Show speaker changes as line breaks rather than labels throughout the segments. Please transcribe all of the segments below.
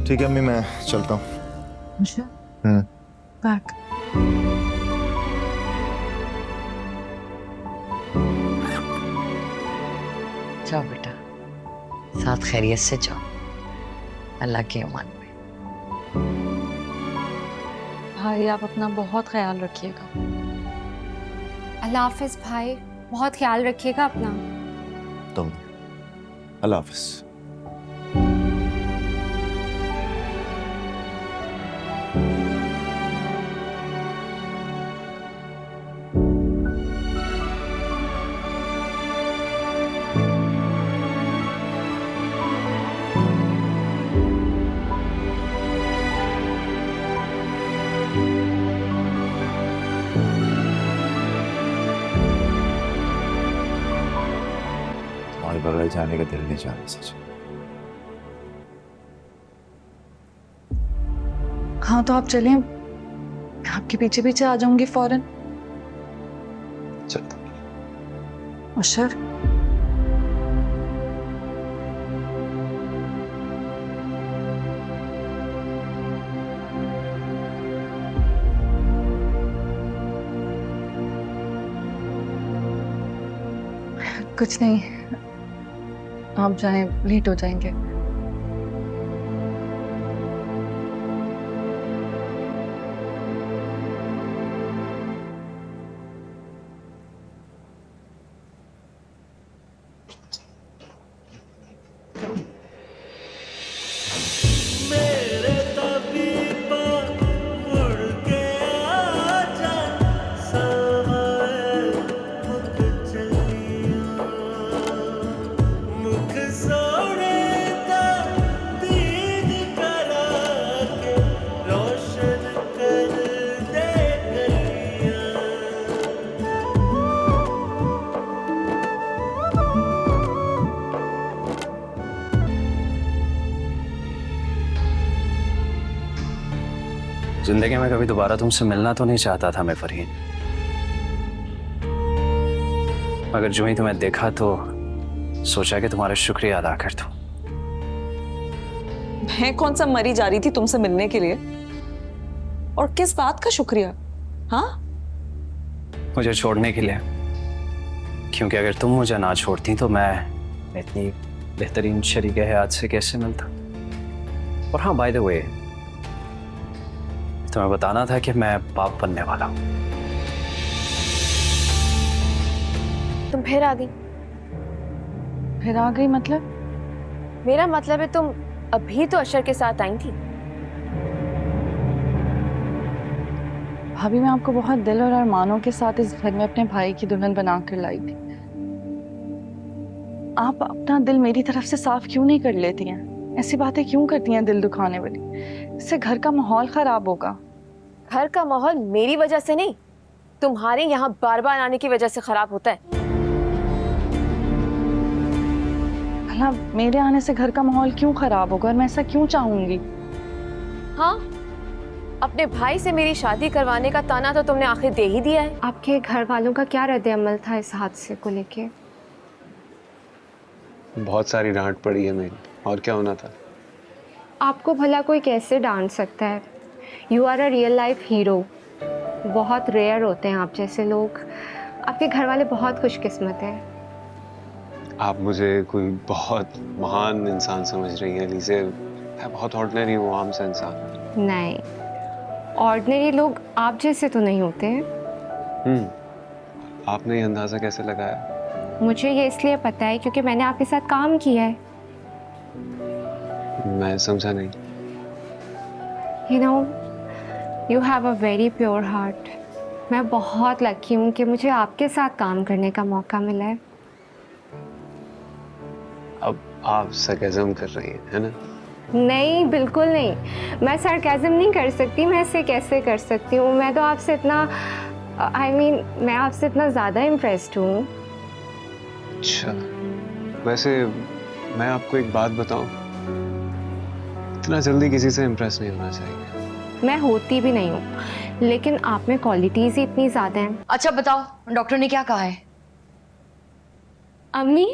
ठीक है अम्मी, मैं चलता हूँ।
बैक।
जाओ बेटा, साथ खैरियत से जाओ, अल्लाह के अमान में।
भाई आप अपना बहुत ख्याल रखिएगा।
अल्लाह हाफिज भाई, बहुत ख्याल रखिएगा अपना।
तुम अल्लाह हाफिज। तुम्हारे बगैर जाने का दिल नहीं चाहता सच।
हाँ तो आप चलें, आपके पीछे पीछे आ जाऊंगी फौरन।
चलता।
अशर, कुछ नहीं, आप जाएं, लेट हो जाएंगे।
जिंदगी में कभी दोबारा तुमसे मिलना तो नहीं चाहता था मैं फरहीन, मगर जो ही तुम्हें देखा तो सोचा कि तुम्हारा शुक्रिया अदा कर दूं।
मैं कौन सा मरी जा रही थी तुमसे मिलने के लिए, और किस बात का शुक्रिया? हाँ,
मुझे छोड़ने के लिए, क्योंकि अगर तुम मुझे ना छोड़ती तो मैं इतनी बेहतरीन शरीके हयात से कैसे मिलता। और हाँ, बाय द वे, तुम्हें बताना था कि मैं बाप बनने वाला हूं।
तुम फिर आ गई?
फिर आ गई मतलब?
मेरा मतलब है तुम अभी तो अशर के साथ आई थी।
भाभी मैं आपको बहुत दिल और अरमानों के साथ इस घर में अपने भाई की दुल्हन बना कर लाई थी। आप अपना दिल मेरी तरफ से साफ क्यों नहीं कर लेती हैं? ऐसी बातें क्यों करती हैं दिल दुखाने वाली? इससे घर का माहौल खराब होगा।
घर का माहौल मेरी वजह से नहीं, तुम्हारे यहाँ बार बार आने की वजह से खराब होता है।
भला मेरे आने से घर का माहौल क्यों खराब होगा और मैं ऐसा क्यों चाहूंगी?
हाँ, अपने भाई से मेरी शादी करवाने का ताना तो तुमने आखिर दे ही दिया है।
आपके घर वालों का क्या रद्द-ए-अमल था इस हादसे को लेके?
बहुत सारी डांट पड़ी है मेरी, और क्या होना था।
आपको भला कोई कैसे डांट सकता है? You are a real life hero. बहुत रेयर होते हैं आप जैसे लोग। आपके घर वाले बहुत खुशकिस्मत हैं।
आप मुझे कोई बहुत महान इंसान समझ रही हैं लीज़े। मैं बहुत ऑर्डिनरी हूँ, आम सा इंसान।
नहीं, ऑर्डिनरी लोग आप जैसे तो नहीं होते हैं।
आपने ये अंदाज़ा कैसे लगाया?
मुझे ये इसलिए पता है क्योंकि मैंने आपके साथ काम किया है।
मैं समझा नहीं।
You know, you have a very pure heart. मैं बहुत लकी हूँ कि मुझे आपके साथ काम करने का मौका मिला है।
अब आप सरकाज़म कर रही हैं, है ना?
नहीं, बिल्कुल नहीं। मैं सरकाज़म नहीं कर सकती। मैं ऐसे कैसे कर सकती हूँ? मैं तो आपसे इतना मैं आपसे इतना ज़्यादा इम्प्रेस्ड हूँ।
अच्छा, वैसे मैं आपको एक बात बताऊँ, इतना जल्दी किसी से इम्प्रेस नहीं होना चाहिए।
मैं होती भी नहीं हूँ, लेकिन आप में क्वालिटीज़ ही इतनी ज़्यादा हैं।
अच्छा बताओ, डॉक्टर ने क्या कहा है?
अम्मी,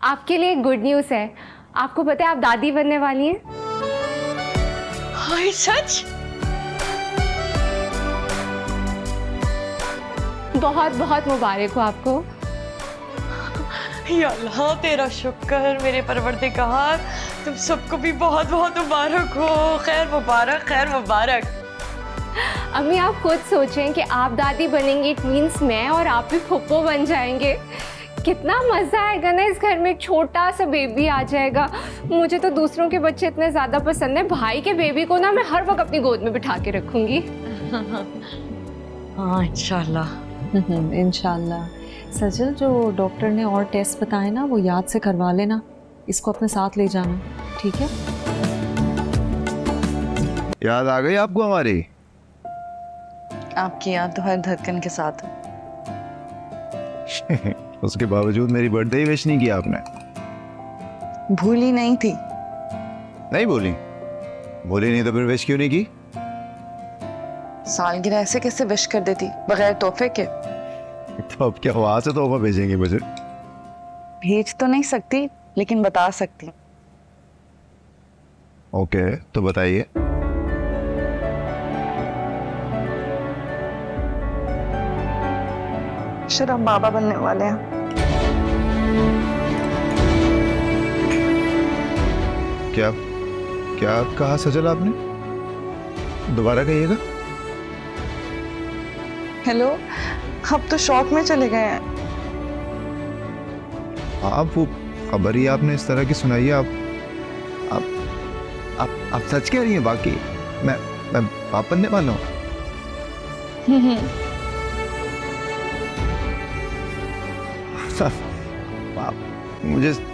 आपके लिए गुड न्यूज़ है। आपको पता है आप दादी बनने वाली हैं।
हाय सच?
बहुत बहुत मुबारक हो आपको।
या अल्लाह तेरा शुक्र मेरे परवरदिगार, तुम सबको भी बहुत बहुत मुबारक हो। खैर मुबारक, खैर मुबारक।
अम्मी आप खुद सोचें कि आप दादी बनेंगी, इट मीन्स मैं और आप भी फुप्पो बन जाएंगे। कितना मज़ा आएगा ना, इस घर में एक छोटा सा बेबी आ जाएगा। मुझे तो दूसरों के बच्चे इतने ज़्यादा पसंद है, भाई के बेबी को ना मैं हर वक्त अपनी गोद में बिठा के रखूंगी।
हाँ इंशाल्लाह।
इंशाल्लाह। सजल, जो डॉक्टर ने और टेस्ट बताए ना वो याद से करवा लेना, इसको अपने साथ ले जाना, ठीक है?
याद आ गई आपको हमारी?
आपकी याद तो हर धड़कन के साथ है।
उसके बावजूद मेरी बर्थडे ही विश नहीं किया आपने।
भूली नहीं थी।
नहीं बोली? बोली नहीं तो फिर विश क्यों नहीं की?
सालगिरह ऐसे कैसे विश कर देती बगैर तोहफे के?
तो अब क्या वहां से तोहफा भेजेंगे मुझे?
भेज तो नहीं सकती लेकिन बता सकती हूँ।
ओके, तो बताइए।
शायद हम बाबा बनने वाले हैं।
क्या क्या कहा सजल आपने? दोबारा कहिएगा।
हेलो, अब तो शॉक में चले गए हैं।
आप वो खबर ही आपने इस तरह की सुनाई है। आप सच कह रही हैं? बाकी मैं पाप बनने वाला हूँ।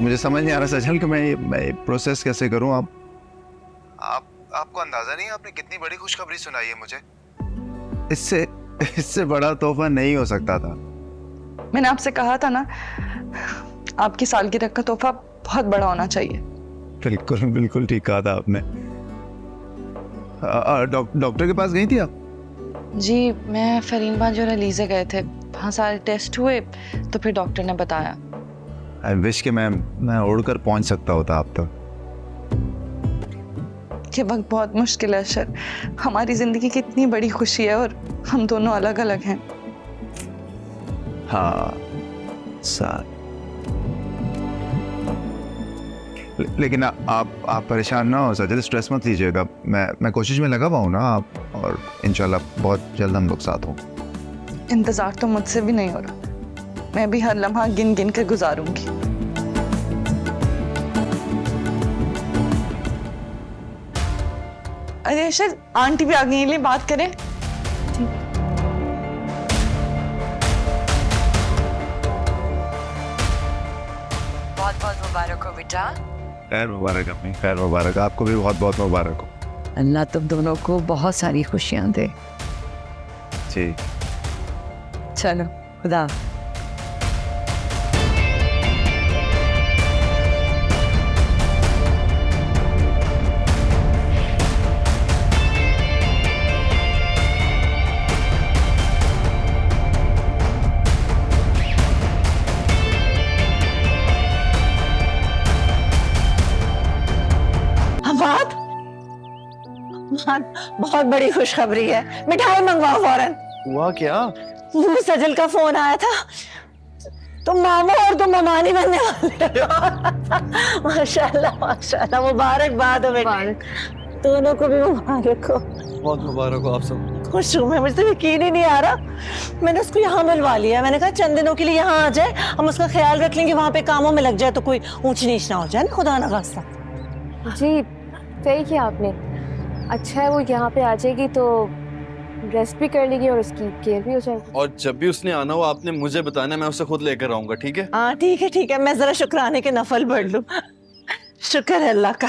मुझे समझ नहीं आ रहा सजल कि मैं प्रोसेस कैसे करूं। आपको अंदाजा नहीं है आपने कितनी बड़ी खुशखबरी सुनाई है मुझे। इससे बड़ा तोहफा नहीं हो सकता था।
मैंने आपसे कहा था ना, आपकी सालगिरह का तोहफा बहुत बड़ा होना चाहिए।
बिल्कुल बिल्कुल ठीक कहा था आपने। डॉक्टर के पास गई थी आप?
जी, मैं फरीन बाजी और अलीज़े गए थे, वहाँ सारे टेस्ट हुए तो फिर डॉक्टर ने बताया।
आई विश कि मैं उड़कर पहुंच सकता होता आप तक।
ये वक्त बहुत मुश्किल है सर। हमारी जिंदगी की इतनी बड़ी खुशी है और हम दोनों अलग अलग हैं।
हाँ सर, लेकिन आप परेशान ना हो सजल, स्ट्रेस मत लीजिएगा। मैं कोशिश में लगा हुआ हूँ ना आप, और इंशाल्लाह बहुत जल्द हम लोग साथ हों।
इंतजार तो मुझसे भी नहीं हो रहा। मैं भी हर लम्हा गिन गिन कर गुजारूंगी। अरे शायद आंटी भी आ गई हैं, ले बात करें।
बहुत बहुत मुबारक हो बेटा।
खैर मुबारक अम्मी, खैर मुबारक। आपको भी बहुत बहुत मुबारक हो।
अल्लाह तुम दोनों को बहुत सारी खुशियां दे।
जी
चलो खुदा।
बहुत बड़ी खुशखबरी है, मिठाई मंगवाओ फौरन।
हुआ क्या?
वो सजल का फोन आया था, तुम मामा और तुम ममानी बनने वाले हो। माशाल्लाह माशाल्लाह, मुबारकबाद हो बेटे, दोनों को भी मुबारक हो।
बहुत मुबारक हो आप सब।
खुश हूँ मैं, मुझे तो यकीन ही नहीं आ रहा। मैंने उसको यहाँ मिलवा लिया। मैंने कहा चंद दिनों के लिए यहाँ आ जाए, हम उसका ख्याल रख लेंगे, वहाँ पे कामों में लग जाए तो कोई ऊंच नीच ना हो जाए ना, खुदा ना खास्ता।
जी सही किया आपने। अच्छा है वो यहाँ पे आ जाएगी तो रेस्ट भी कर लेगी और उसकी केयर भी हो जाएगी।
और जब भी उसने आना हो आपने मुझे बताना, मैं उसे खुद लेकर आऊंगा, ठीक है?
हाँ ठीक है ठीक है, मैं जरा शुक्राने के नफल पढ़ लूँ। शुक्र है अल्लाह का।